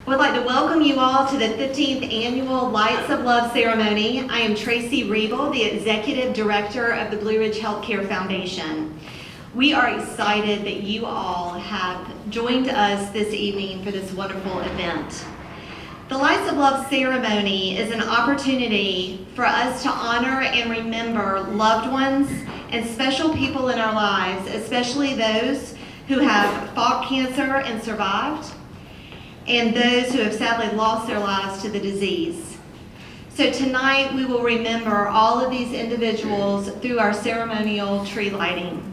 I would like to welcome you all to the 15th Annual Lights of Love Ceremony. I am Traci Riebel, the Executive Director of the Blue Ridge HealthCare Foundation. We are excited that you all have joined us this evening for this wonderful event. The Lights of Love ceremony is an opportunity for us to honor and remember loved ones and special people in our lives, especially those who have fought cancer and survived, and those who have sadly lost their lives to the disease. So tonight we will remember all of these individuals through our ceremonial tree lighting.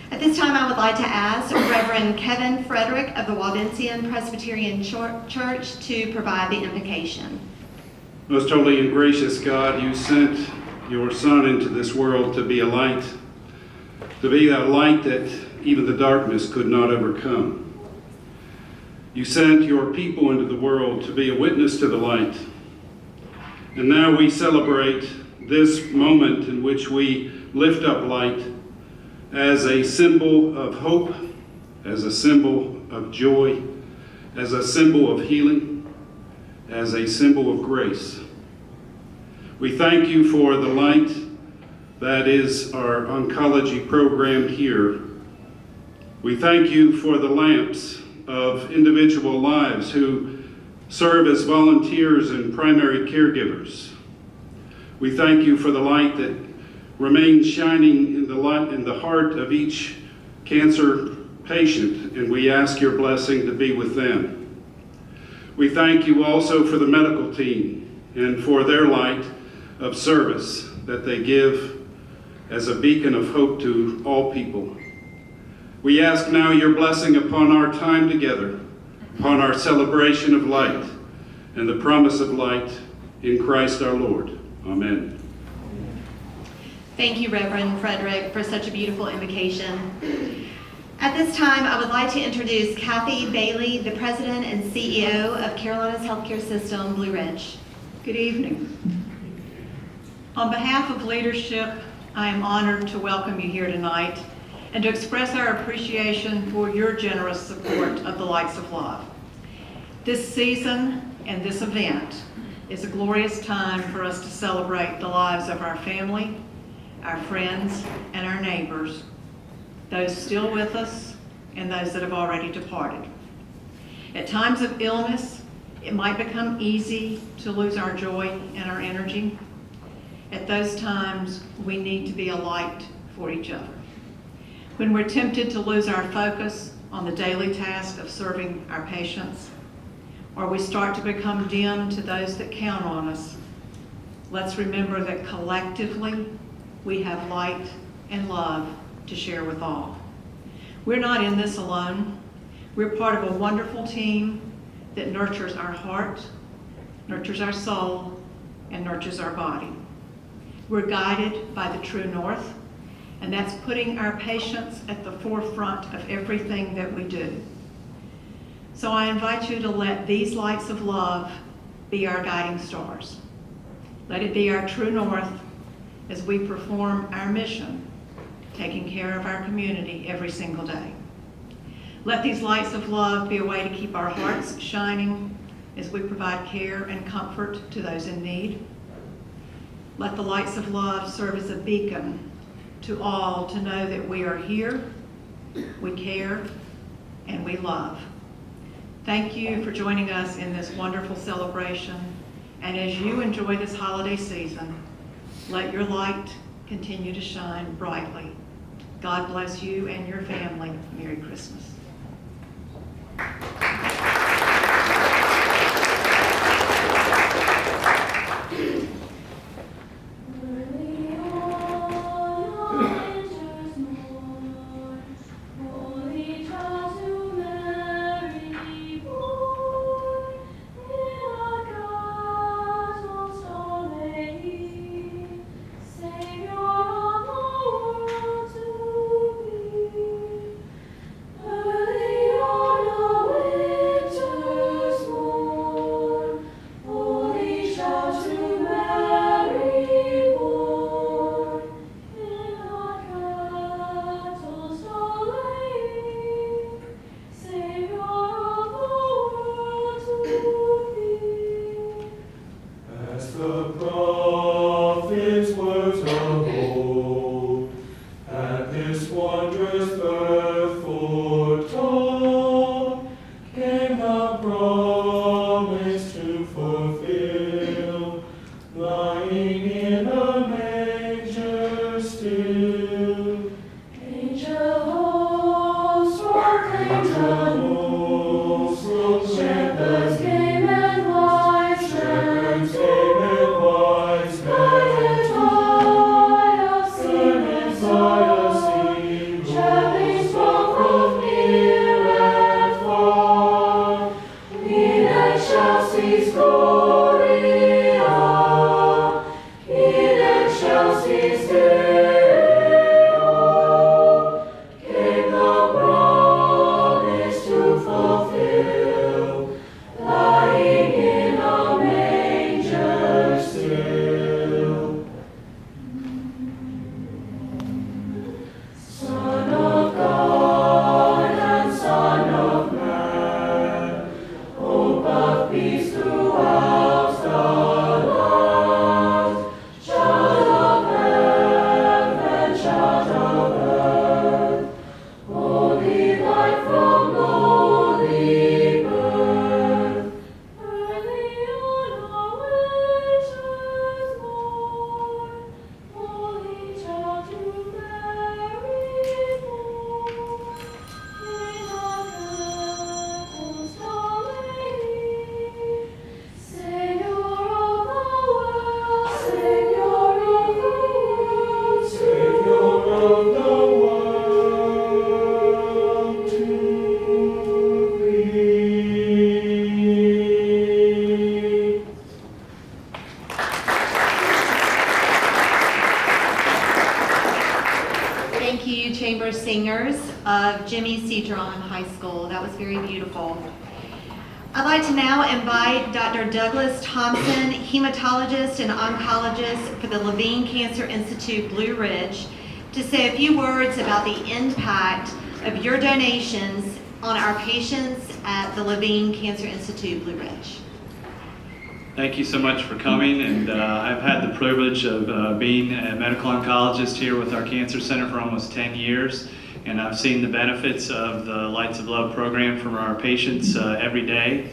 At this time I would like to ask Reverend Kevin Frederick of the Waldensian Presbyterian Church to provide the invocation. Most holy and gracious God, you sent your Son into this world to be a light, to be that light that even the darkness could not overcome. You sent your people into the world to be a witness to the light. And now we celebrate this moment in which we lift up light as a symbol of hope, as a symbol of joy, as a symbol of healing, as a symbol of grace. We thank you for the light that is our oncology program here. We thank you for the lamps of individual lives who serve as volunteers and primary caregivers. We thank you for the light that remains shining in the heart of each cancer patient, and we ask your blessing to be with them. We thank you also for the medical team and for their light of service that they give as a beacon of hope to all people. We ask now your blessing upon our time together, upon our celebration of light and the promise of light in Christ our Lord. Amen. Thank you, Reverend Frederick, for such a beautiful invocation. At this time, I would like to introduce Kathy Bailey, the President and CEO of Carolina's Healthcare System, Blue Ridge. Good evening. On behalf of leadership, I am honored to welcome you here tonight and to express our appreciation for your generous support of the Lights of Love. This season and this event is a glorious time for us to celebrate the lives of our family, our friends, and our neighbors, those still with us and those that have already departed. At times of illness, it might become easy to lose our joy and our energy. At those times, we need to be a light for each other. When we're tempted to lose our focus on the daily task of serving our patients, or we start to become dim to those that count on us, let's remember that collectively we have light and love to share with all. We're not in this alone. We're part of a wonderful team that nurtures our heart, nurtures our soul, and nurtures our body. We're guided by the true north, and that's putting our patients at the forefront of everything that we do. So I invite you to let these lights of love be our guiding stars. Let it be our true north as we perform our mission, taking care of our community every single day. Let these lights of love be a way to keep our hearts shining as we provide care and comfort to those in need. Let the lights of love serve as a beacon to all to know that we are here, we care, and we love. Thank you for joining us in this wonderful celebration. And as you enjoy this holiday season, let your light continue to shine brightly. God bless you and your family. Merry Christmas. Savior of the world to be. the promise to fulfill, lying in a manger still. Angel hosts proclaimed the news, shepherds came and wise men, the Messiah seen, traveling strong from near and far. We that shall see His glory, he that shall see His day, came the promise to fulfill, lying in a manger still. Son of God and Son of Man, hope of peace throughout the land, child of heaven, child of earth, holy light from lowly birth. Early on our wages born, holy child to Mary born. In our carols darling, Savior of the world, Savior of the world, Savior of the world to thee. Thank you, chamber singers of Jimmy C. Draughn High School. That was very beautiful. I'd like to now invite Dr. Douglas Thompson, hematologist and oncologist for the Levine Cancer Institute Blue Ridge, to say a few words about the impact of your donations on our patients at the Levine Cancer Institute Blue Ridge. Thank you so much for coming, and I've had the privilege of being a medical oncologist here with our cancer center for almost 10 years, and I've seen the benefits of the Lights of Love program for our patients every day.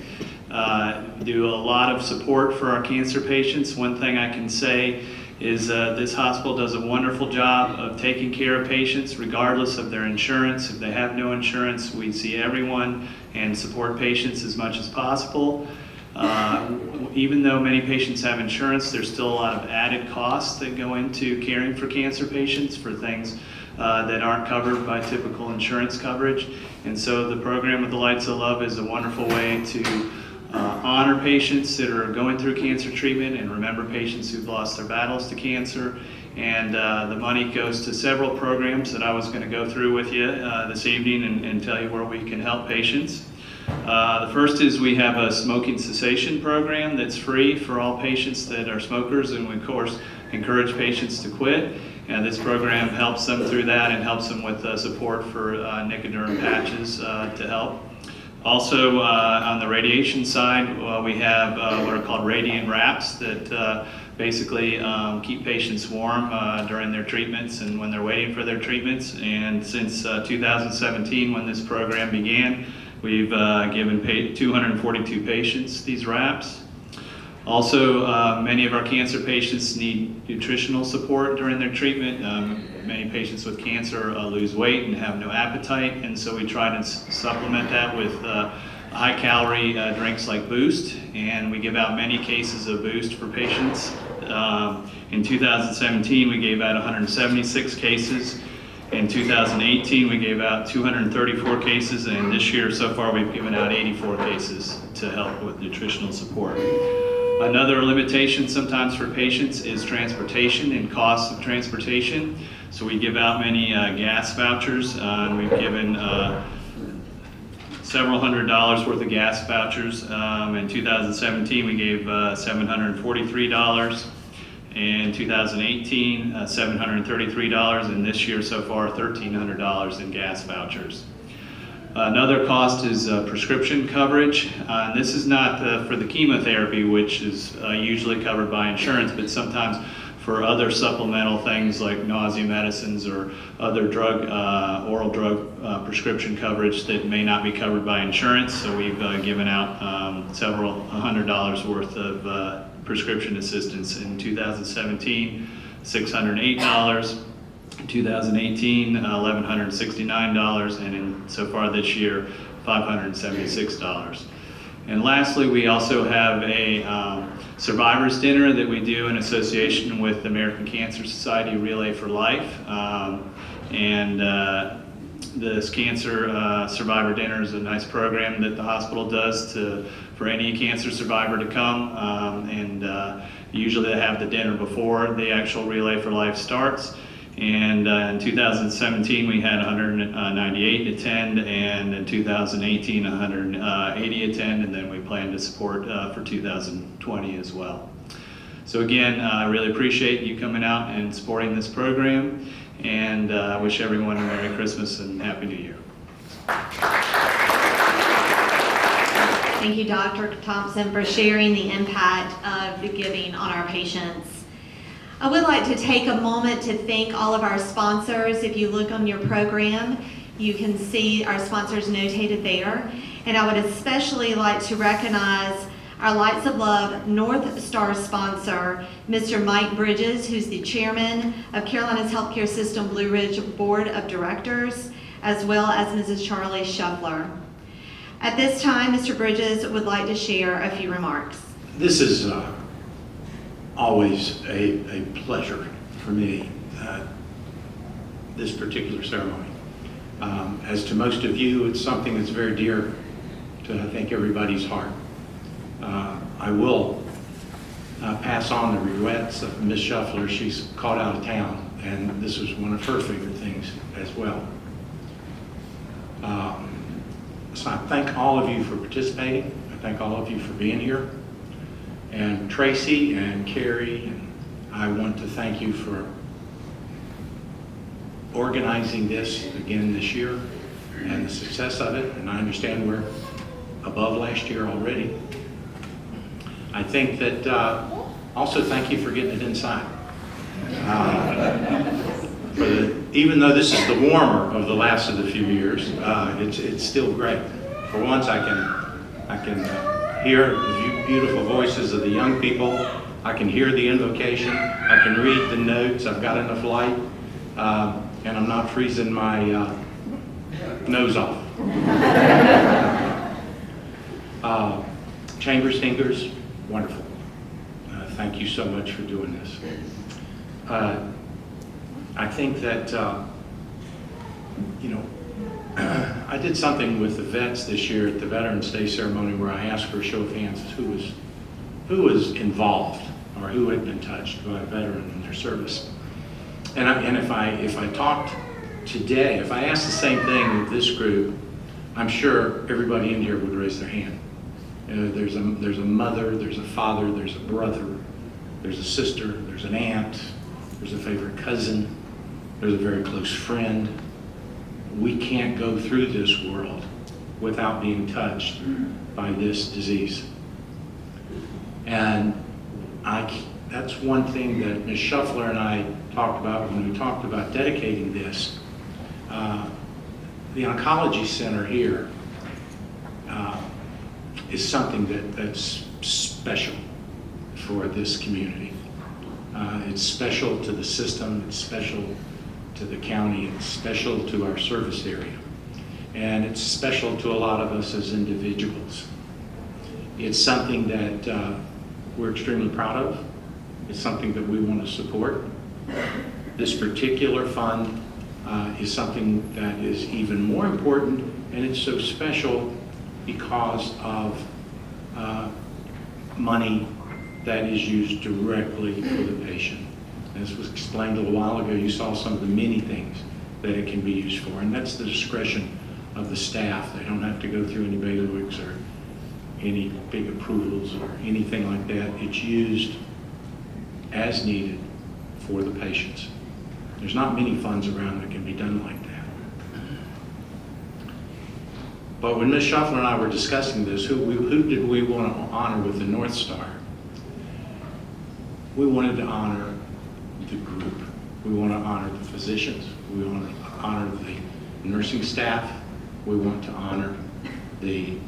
We do a lot of support for our cancer patients. One thing I can say is this hospital does a wonderful job of taking care of patients regardless of their insurance. If they have no insurance, we see everyone and support patients as much as possible. Even though many patients have insurance, there's still a lot of added costs that go into caring for cancer patients for things that aren't covered by typical insurance coverage. And so the program with the Lights of Love is a wonderful way to honor patients that are going through cancer treatment and remember patients who've lost their battles to cancer. And the money goes to several programs that I was going to go through with you this evening and tell you where we can help patients. The first is we have a smoking cessation program that's free for all patients that are smokers, and we of course encourage patients to quit. And this program helps them through that and helps them with support for Nicoderm patches to help. Also on the radiation side, we have what are called radiant wraps that basically keep patients warm during their treatments and when they're waiting for their treatments. And since 2017, when this program began, we've given 242 patients these wraps. Also, many of our cancer patients need nutritional support during their treatment. Many patients with cancer lose weight and have no appetite, and so we try to supplement that with high-calorie drinks like Boost, and we give out many cases of Boost for patients. In 2017, we gave out 176 cases. In 2018, we gave out 234 cases, and this year so far we've given out 84 cases to help with nutritional support. Another limitation sometimes for patients is transportation and costs of transportation. So we give out many gas vouchers, and we've given several $100s worth of gas vouchers. In 2017, we gave $743. In 2018, $733, and this year so far, $1,300 in gas vouchers. Another cost is prescription coverage. This is not for the chemotherapy, which is usually covered by insurance, but sometimes for other supplemental things like nausea medicines or other oral drug prescription coverage that may not be covered by insurance. So we've given out several $100 worth of prescription assistance in 2017, $608. In 2018, $1,169, and so far this year, $576. And lastly, we also have a survivors dinner that we do in association with the American Cancer Society Relay for Life. This cancer survivor dinner is a nice program that the hospital does for any cancer survivor to come. Usually they have the dinner before the actual Relay for Life starts. And in 2017, we had 198 attend, and in 2018, 180 attend, and then we plan to support for 2020 as well. So again, I really appreciate you coming out and supporting this program, and I wish everyone a Merry Christmas and Happy New Year. Thank you, Dr. Thompson, for sharing the impact of the giving on our patients. I would like to take a moment to thank all of our sponsors. If you look on your program, you can see our sponsors notated there. And I would especially like to recognize our Lights of Love North Star sponsor, Mr. Mike Bridges, who's the chairman of Carolina's Healthcare System Blue Ridge Board of Directors, as well as Mrs. Charlie Shuffler. At this time, Mr. Bridges would like to share a few remarks. This is always a pleasure for me, this particular ceremony. As to most of you, it's something that's very dear to, I think, everybody's heart. I will pass on the regrets of Ms. Shuffler. She's caught out of town, and this was one of her favorite things as well. So I thank all of you for participating. I thank all of you for being here. And Traci and Carrie, and I want to thank you for organizing this again this year and the success of it. And I understand we're above last year already. I think that also thank you for getting it inside. Even though this is the warmer of the last of the few years, it's still great. For once, I can hear the beautiful voices of the young people. I can hear the invocation. I can read the notes. I've got enough light, and I'm not freezing my nose off. Chamber singers, wonderful. Thank you so much for doing this. I think that, I did something with the vets this year at the Veterans Day ceremony where I asked for a show of hands who was involved or who had been touched by a veteran in their service. And if I talked today, if I asked the same thing with this group, I'm sure everybody in here would raise their hand. There's a mother, there's a father, there's a brother, there's a sister, there's an aunt, there's a favorite cousin, there's a very close friend. We can't go through this world without being touched by this disease. And that's one thing that Ms. Shuffler and I talked about when we talked about dedicating this. The Oncology Center here is something that's special for this community. It's special to the system, it's special to the county, it's special to our service area, and it's special to a lot of us as individuals. It's something that we're extremely proud of. It's something that we want to support. This particular fund is something that is even more important, and it's so special because of money that is used directly for the patient. As was explained a little while ago, you saw some of the many things that it can be used for, and that's the discretion of the staff. They don't have to go through any bailiwicks or any big approvals or anything like that. It's used as needed for the patients. There's not many funds around that can be done like that. But when Ms. Shuffler and I were discussing this, who did we want to honor with the North Star? We wanted to honor the group. We want to honor the physicians. We want to honor the nursing staff. We want to honor the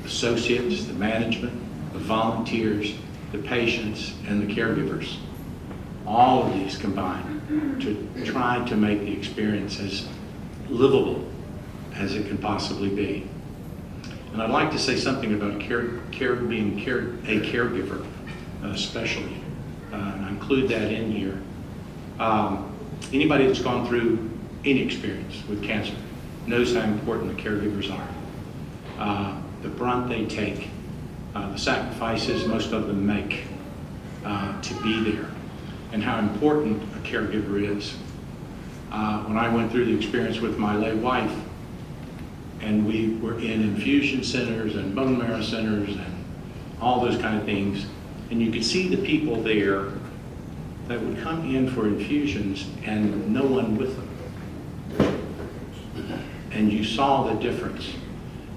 associates, the management, the volunteers, the patients, and the caregivers. All of these combine to try to make the experience as livable as it can possibly be. And I'd like to say something about being a caregiver, especially, and I include that in here. Anybody that's gone through any experience with cancer knows how important the caregivers are. The brunt they take, the sacrifices most of them make to be there, and how important a caregiver is. When I went through the experience with my late wife, and we were in infusion centers and bone marrow centers and all those kind of things, and you could see the people there that would come in for infusions and no one with them. And you saw the difference.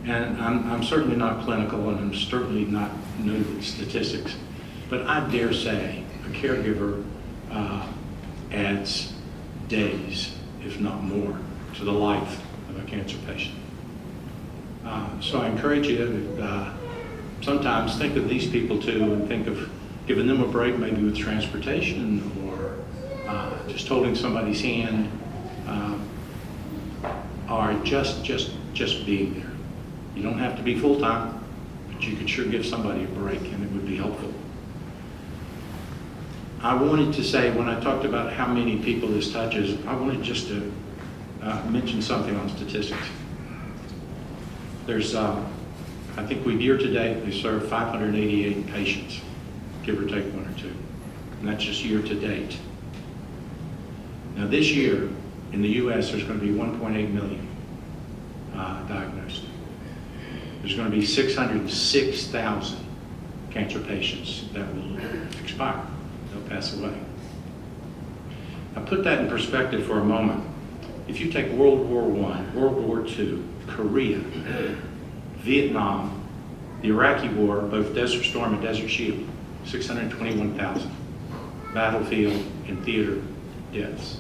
And I'm certainly not clinical, and I'm certainly not know the statistics, but I dare say a caregiver adds days, if not more, to the life of a cancer patient. So I encourage you to sometimes think of these people too, and think of giving them a break, maybe with transportation, or just holding somebody's hand, or just being there. You don't have to be full-time, but you could sure give somebody a break, and it would be helpful. I wanted to say, when I talked about how many people this touches, I wanted just to mention something on statistics. There's, I think year to date, we serve 588 patients, give or take one or two. And that's just year to date. Now this year, in the US, there's going to be 1.8 million diagnosed. There's going to be 606,000 cancer patients that will expire. They'll pass away. Now put that in perspective for a moment. If you take World War I, World War II, Korea, Vietnam, the Iraqi War, both Desert Storm and Desert Shield, 621,000 battlefield and theater deaths.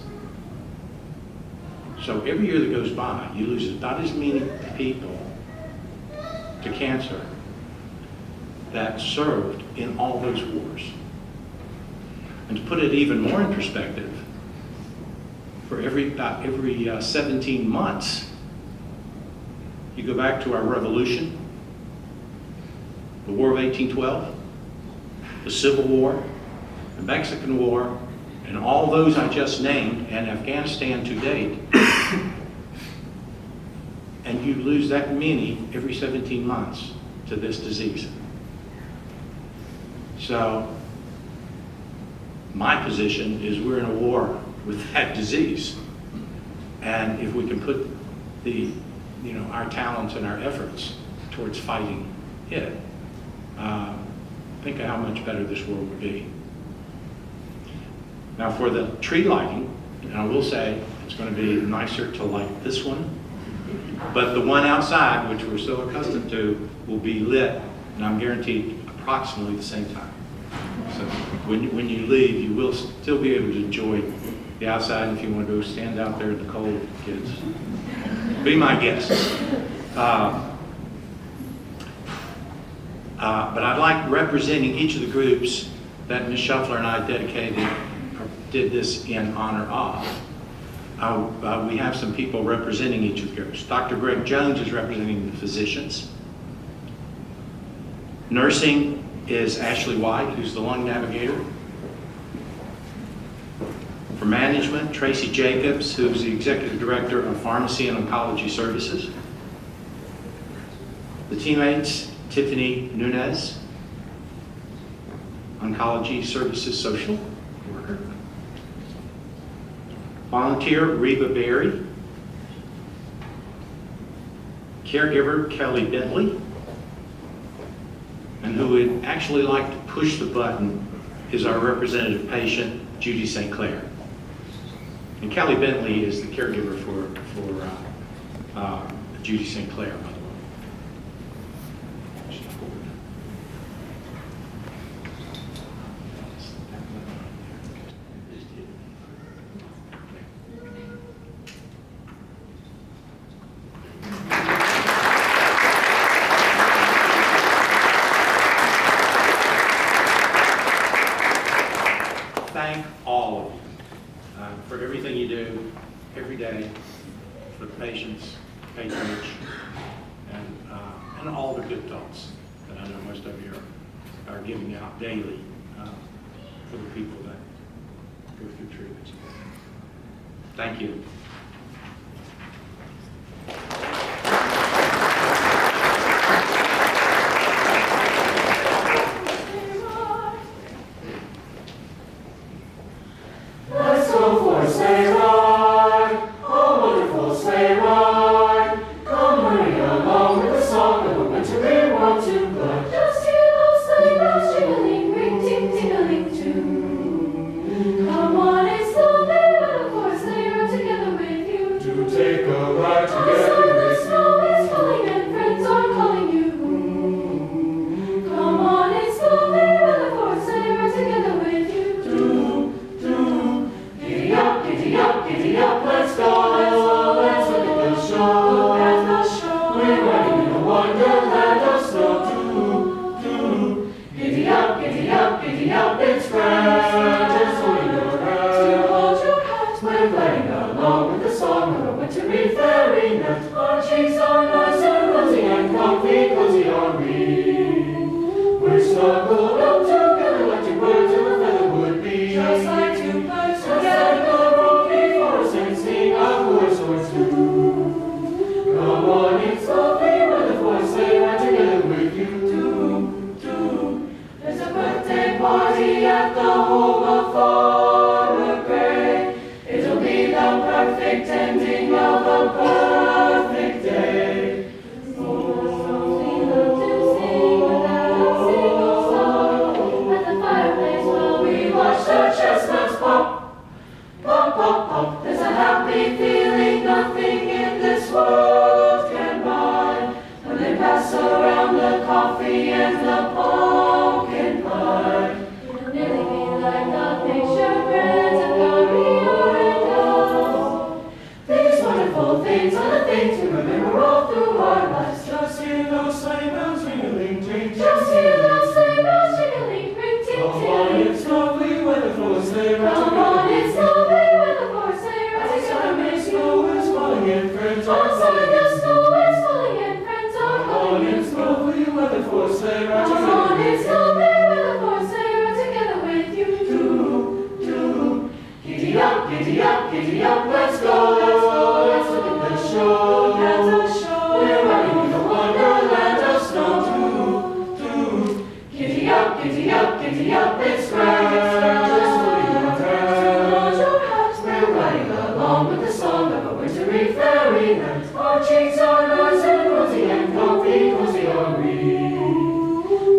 So every year that goes by, you lose about as many people to cancer that served in all those wars. And to put it even more in perspective, for about every 17 months, you go back to our revolution, the War of 1812, the Civil War, the Mexican War, and all those I just named, and Afghanistan to date, and you lose that many every 17 months to this disease. So, my position is we're in a war with that disease. And if we can put our talents and our efforts towards fighting it, think of how much better this world would be. Now for the tree lighting, and I will say it's going to be nicer to light this one, but the one outside, which we're so accustomed to, will be lit, and I'm guaranteed approximately the same time. So when you leave, you will still be able to enjoy the outside. If you want to go stand out there in the cold, kids, be my guest. But I'd like, representing each of the groups that Ms. Shuffler and I did this in honor of. We have some people representing each of the groups. Dr. Greg Jones is representing the physicians. Nursing is Ashley White, who's the lung navigator. For management, Traci Jacobs, who's the executive director of pharmacy and oncology services. The teammates, Tiffany Nunez, oncology services social worker. Volunteer, Reba Berry. Caregiver, Kelly Bentley. And who would actually like to push the button is our representative patient, Judy St. Clair. And Kelly Bentley is the caregiver for Judy St. Clair, by the way. every day for the patients, patronage, and all the good thoughts that I know most of you are giving out daily for the people that go through treatments. Thank you. Let's go for a sleigh ride, oh wonderful sleigh ride. Come hurry along with the song of a wintry world to glad. Just hear those sleigh bells jingling, ring ting tingling too. Come on, it's lovely weather for a sleigh ride together with you. To take a ride together. The snow is falling and friends are calling you. Come on, it's lovely weather for a sleigh ride together with you. Giddy up, let's go. Let's look at the show. Look at the show. We're riding in a wonderland of snow. Giddy up, it's grand. Just hold your hand. Hold your hand. We're gliding along with the song of a wintry fairyland. Our cheeks are nice and rosy and comfy, cozy are we. We're snuggled up together like two birds in a feather would be. Just like two birds together. And sing a chorus or two. Come on, it's lovely weather for a sleigh ride together with you. There's a birthday party at the home of Farmer Gray. It'll be the perfect ending of a perfect day. We love to sing without a single song. At the fireplace while we watch the chestnuts pop. Pop, pop, pop, there's a happy feeling nothing in this world can buy. When they pass around the coffee and the pumpkin pie, it'll nearly be like a picture print of Maria and us. These wonderful things are the things we remember all through our lives. Just hear those sleigh bells ring-a-ling, ting, just hear those sleigh bells ring-a-ling, ring, ting, ting. Come on, it's lovely weather for a sleigh ride. Come on, it's lovely weather for a sleigh ride together. The snow is falling and friends are calling. The snow is falling and friends are calling. It's lovely weather for a sleigh ride together. Come on, it's lovely weather for a sleigh ride together with you. Giddy up, let's go. Let's look at the show. Look at the show. We're riding in a wonderland of snow. Giddy up, it's grand. Just hold your hand. We're riding along with the song of a wintry fairyland. Our cheeks are nice and rosy and comfy, cozy are we.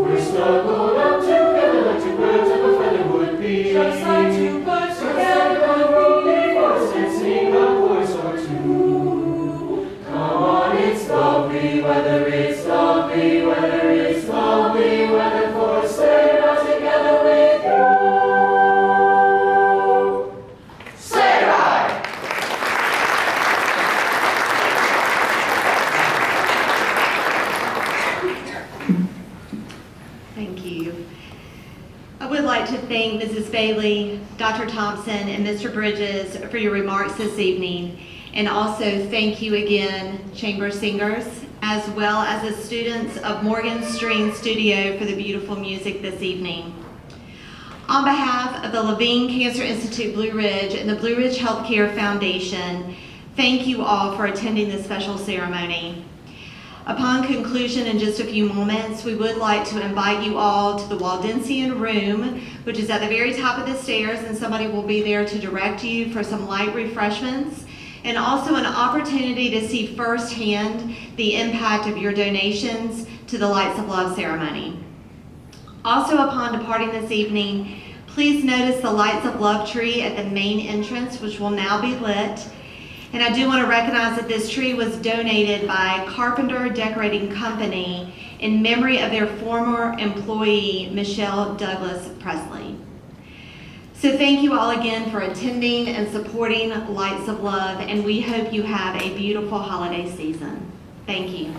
We're snuggled up together like two birds of a feather would be. Just like two birds together, and sing a chorus or two. Come on, it's lovely weather, it's lovely weather, it's lovely weather for a sleigh ride together with you. Sleigh ride! Thank you. I would like to thank Mrs. Bailey, Dr. Thompson, and Mr. Bridges for your remarks this evening. And also thank you again, chamber singers, as well as the students of Morgan String Studio for the beautiful music this evening. On behalf of the Levine Cancer Institute Blue Ridge and the Blue Ridge HealthCare Foundation, thank you all for attending this special ceremony. Upon conclusion in just a few moments, we would like to invite you all to the Waldensian room, which is at the very top of the stairs, and somebody will be there to direct you for some light refreshments, and also an opportunity to see firsthand the impact of your donations to the Lights of Love ceremony. Also, upon departing this evening, please notice the Lights of Love tree at the main entrance, which will now be lit. And I do want to recognize that this tree was donated by Carpenter Decorating Company in memory of their former employee, Michelle Douglas Presley. So thank you all again for attending and supporting Lights of Love, and we hope you have a beautiful holiday season. Thank you.